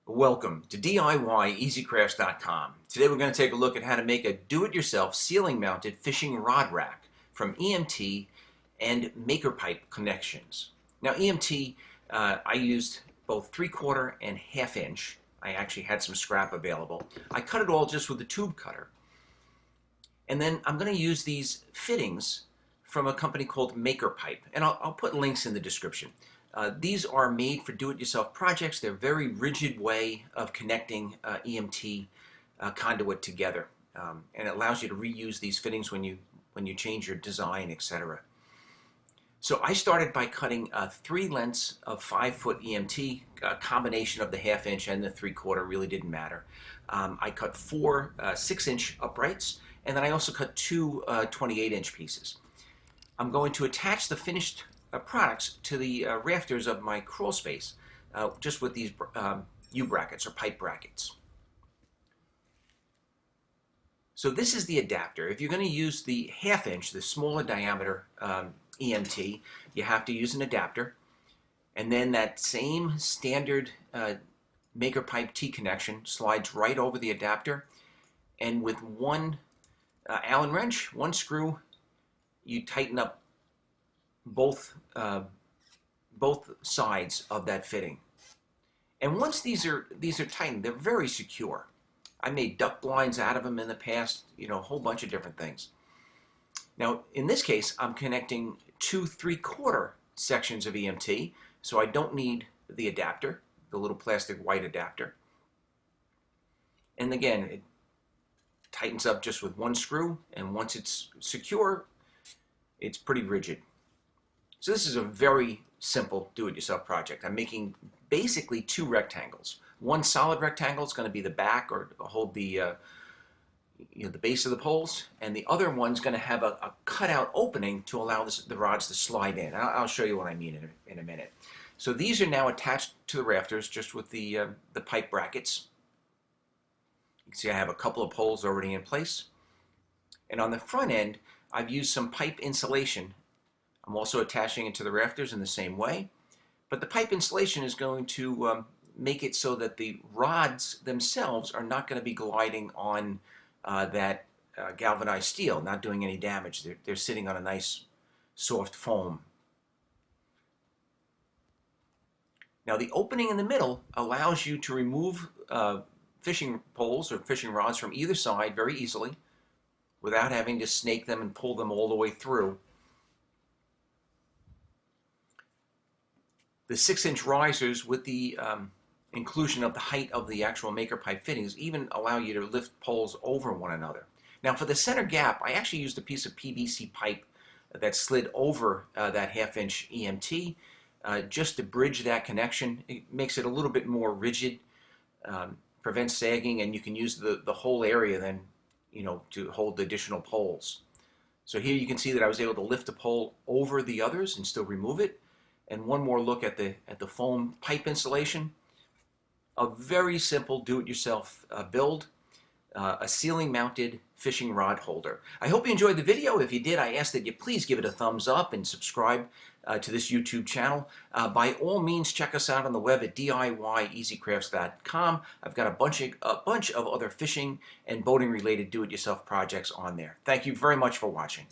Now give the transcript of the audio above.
Welcome to DIYEasyCrafts.com. Today we're going to take a look at how to make a do-it-yourself ceiling-mounted fishing rod rack from EMT and Makerpipe connections. Now EMT, I used both 3/4 and 1/2 inch. I actually had some scrap available. I cut it all just with a tube cutter. And then I'm going to use these fittings from a company called Makerpipe, and I'll put links in the description. These are made for do-it-yourself projects. They're a very rigid way of connecting EMT conduit together, and it allows you to reuse these fittings when you change your design, etc. So I started by cutting 3 lengths of 5-foot EMT, a combination of the 1/2 inch and the 3/4, really didn't matter. I cut 4 6-inch uprights, and then I also cut 2 28-inch pieces. I'm going to attach the finished products to the rafters of my crawl space, just with these U-brackets or pipe brackets. So this is the adapter. If you're going to use the 1/2 inch, the smaller diameter EMT, you have to use an adapter. And then that same standard Makerpipe T connection slides right over the adapter. And with one Allen wrench, one screw, you tighten up both sides of that fitting. And once these are tightened, they're very secure. I made duck blinds out of them in the past, a whole bunch of different things. Now, in this case, I'm connecting 2 3/4 sections of EMT, so I don't need the adapter, the little plastic white adapter. And again, it tightens up just with one screw, and once it's secure, it's pretty rigid. So this is a very simple do-it-yourself project. I'm making basically 2 rectangles. One solid rectangle is going to be the back or hold the the base of the poles, and the other one's going to have a cutout opening to allow the rods to slide in. I'll show you what I mean in a minute. So these are now attached to the rafters just with the pipe brackets. You can see I have a couple of poles already in place. And on the front end, I've used some pipe insulation. I'm also attaching it to the rafters in the same way, but the pipe insulation is going to make it so that the rods themselves are not going to be gliding on that galvanized steel, not doing any damage. They're sitting on a nice soft foam. Now the opening in the middle allows you to remove fishing poles or fishing rods from either side very easily without having to snake them and pull them all the way through. The 6-inch risers with the inclusion of the height of the actual Makerpipe fittings even allow you to lift poles over one another. Now for the center gap, I actually used a piece of PVC pipe that slid over that 1/2 inch EMT just to bridge that connection. It makes it a little bit more rigid, prevents sagging, and you can use the whole area then to hold the additional poles. So here you can see that I was able to lift the pole over the others and still remove it. And one more look at the foam pipe insulation. A very simple do-it-yourself build, a ceiling-mounted fishing rod holder. I hope you enjoyed the video. If you did, I ask that you please give it a thumbs up and subscribe to this YouTube channel. By all means, check us out on the web at DIYEasyCrafts.com. I've got a bunch of other fishing and boating-related do-it-yourself projects on there. Thank you very much for watching.